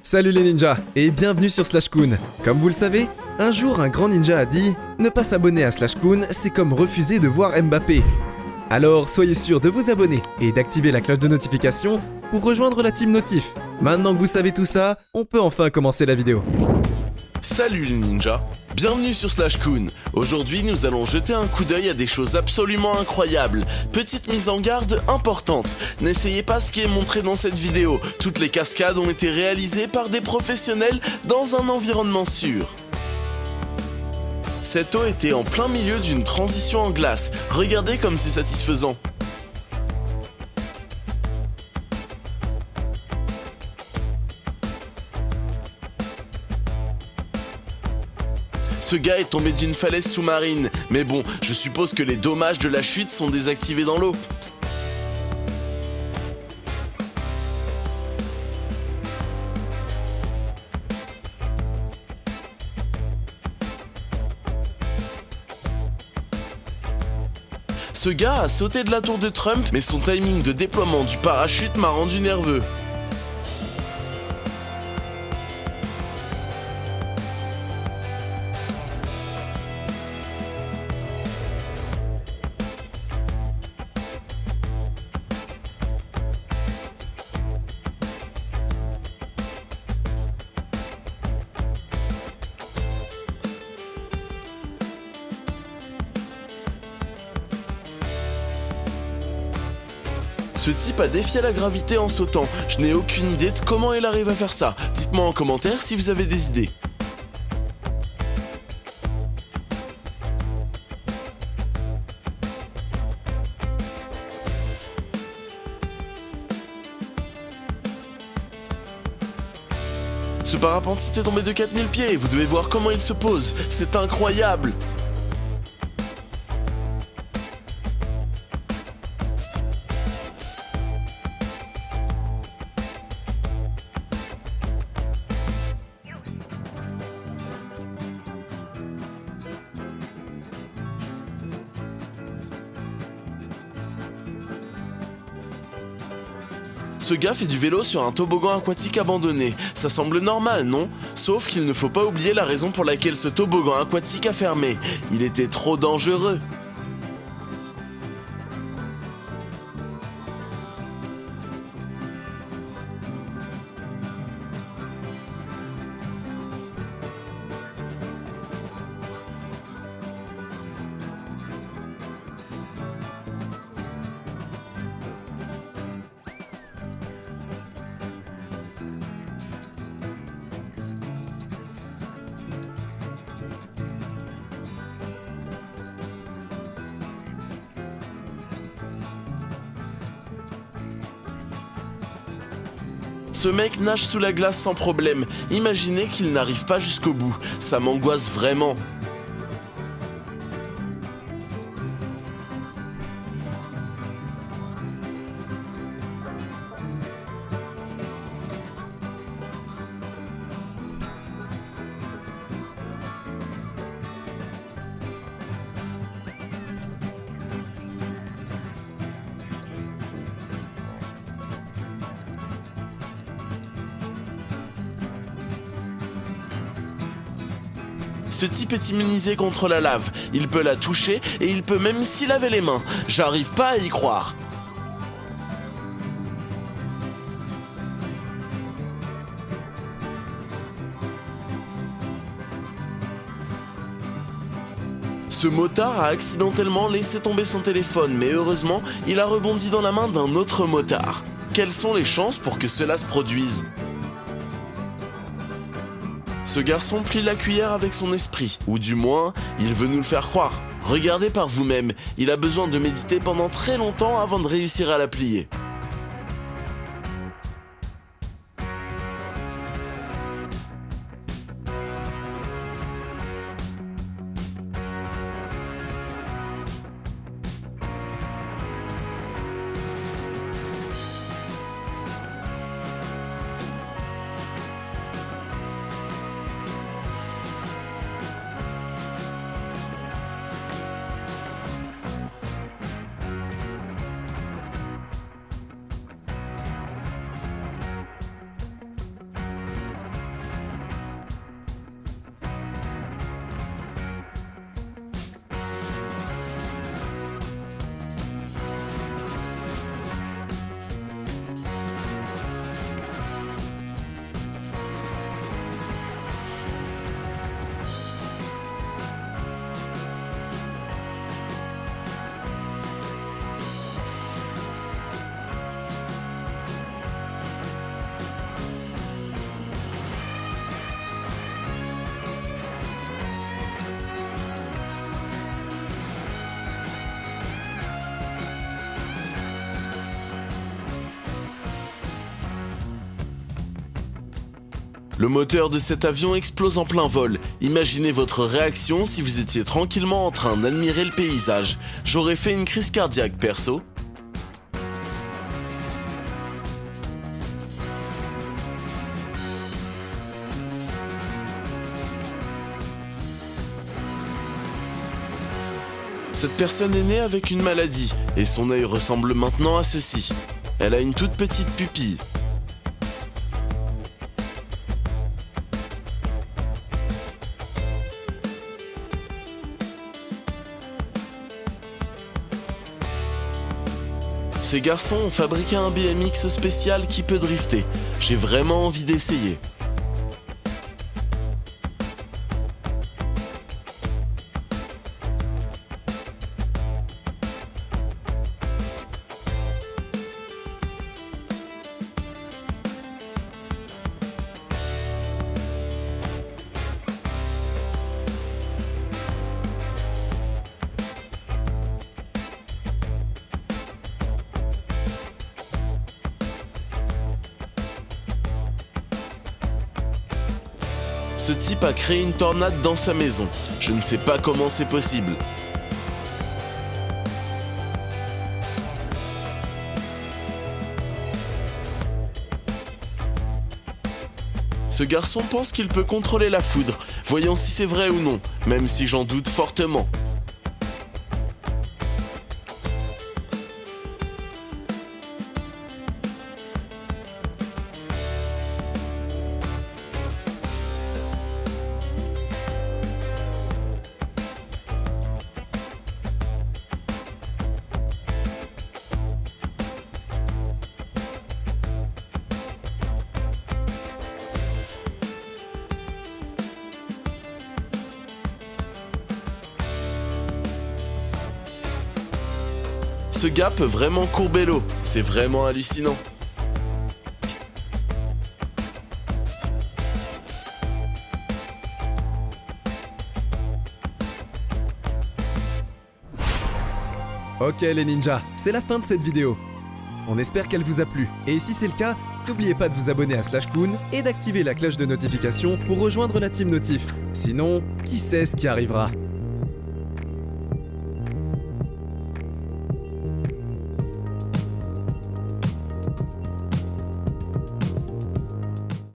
Salut les ninjas et bienvenue sur Slashcoon. Comme vous le savez, un jour un grand ninja a dit « Ne pas s'abonner à Slashcoon, c'est comme refuser de voir Mbappé ». Alors soyez sûr de vous abonner et d'activer la cloche de notification pour rejoindre la team Notif. Maintenant que vous savez tout ça, on peut enfin commencer la vidéo. Salut les ninjas, bienvenue sur Slashcoon. Aujourd'hui nous allons jeter un coup d'œil à des choses absolument incroyables. Petite mise en garde importante, n'essayez pas ce qui est montré dans cette vidéo. Toutes les cascades ont été réalisées par des professionnels dans un environnement sûr. Cette eau était en plein milieu d'une transition en glace, regardez comme c'est satisfaisant. Ce gars est tombé d'une falaise sous-marine, mais bon, je suppose que les dommages de la chute sont désactivés dans l'eau. Ce gars a sauté de la tour de Trump, mais son timing de déploiement du parachute m'a rendu nerveux. Ce type a défié la gravité en sautant, je n'ai aucune idée de comment il arrive à faire ça. Dites-moi en commentaire si vous avez des idées. Ce parapentiste est tombé de 4000 pieds, vous devez voir comment il se pose, c'est incroyable! Ce gars fait du vélo sur un toboggan aquatique abandonné. Ça semble normal, non? Sauf qu'il ne faut pas oublier la raison pour laquelle ce toboggan aquatique a fermé. Il était trop dangereux. Ce mec nage sous la glace sans problème. Imaginez qu'il n'arrive pas jusqu'au bout. Ça m'angoisse vraiment. Ce type est immunisé contre la lave, il peut la toucher et il peut même s'y laver les mains. J'arrive pas à y croire. Ce motard a accidentellement laissé tomber son téléphone, mais heureusement, il a rebondi dans la main d'un autre motard. Quelles sont les chances pour que cela se produise ? Ce garçon plie la cuillère avec son esprit, ou du moins, il veut nous le faire croire. Regardez par vous-même, il a besoin de méditer pendant très longtemps avant de réussir à la plier. Le moteur de cet avion explose en plein vol. Imaginez votre réaction si vous étiez tranquillement en train d'admirer le paysage. J'aurais fait une crise cardiaque perso. Cette personne est née avec une maladie et son œil ressemble maintenant à ceci. Elle a une toute petite pupille. Ces garçons ont fabriqué un BMX spécial qui peut drifter. J'ai vraiment envie d'essayer. Ce type a créé une tornade dans sa maison. Je ne sais pas comment c'est possible. Ce garçon pense qu'il peut contrôler la foudre. Voyons si c'est vrai ou non, même si j'en doute fortement. Ce gars peut vraiment courber l'eau, c'est vraiment hallucinant. Ok les ninjas, c'est la fin de cette vidéo. On espère qu'elle vous a plu. Et si c'est le cas, n'oubliez pas de vous abonner à SlashCoon et d'activer la cloche de notification pour rejoindre la team Notif. Sinon, qui sait ce qui arrivera ?